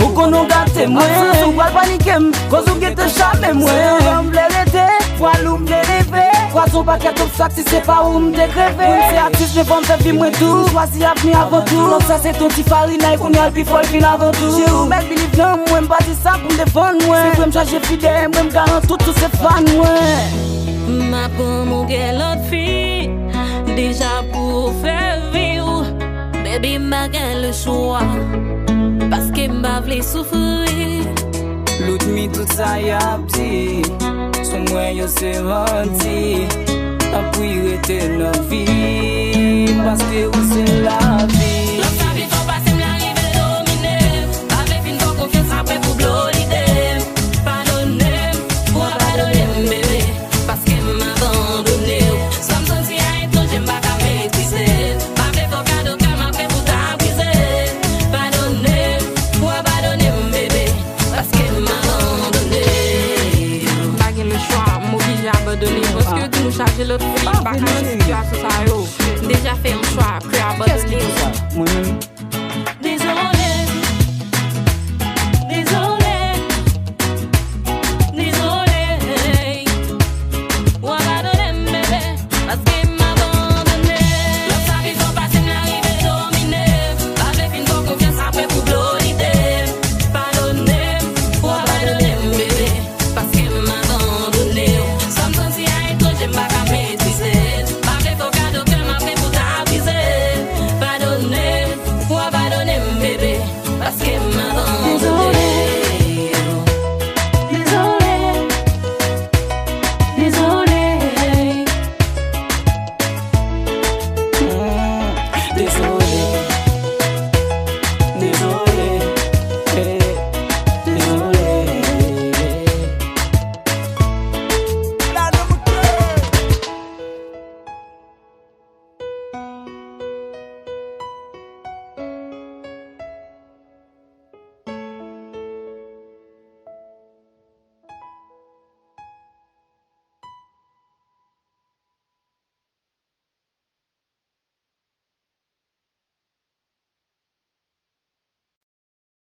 Ou qu'on nous gâte moi. Ou pas paniquer, cause ou qui te chame moi. On blé l'été, poil ou blé rêver. Croisons pas qu'à tout sac si c'est pas où me décréver. C'est artiste, je vends ta vie moi tout. Choisis avenir avant tout. Donc ça c'est ton petit farina et qu'on y a le plus fort fin avant tout. J'ai ou mec believe non, moi m'pas dit ça pour me défendre moi. C'est pour me changer fidèle, moi me garant tout tous ces fans moi. Ma pour mon gars l'autre fille. Déjà pour faire vivre. Baby m'a gagné le choix. Parce que m'a voulu souffrir. L'autre mi tout ça y a petit. Son moi yo c'est menti. Appuyer était la vie. Parce que où c'est la vie. L'autre vie faut passer m'arriver dominer. Avec une bonne confiance après pour blow l'idée. Pardonnez, pour pardonner bébé. Parce que m'a abandonné. Sans me sentir à être j'aime pas qu'à maîtriser. Pas fait pour cadeau qu'à m'a fait pour t'abriser. Pardonnez, pour pardonner bébé. Parce que m'a abandonné. Pas le choix, mon vie j'ai abandonné. Parce que tu nous charges l'autre fille. Pas qu'à la situation ça yo. Déjà fait un choix, puis abandonné.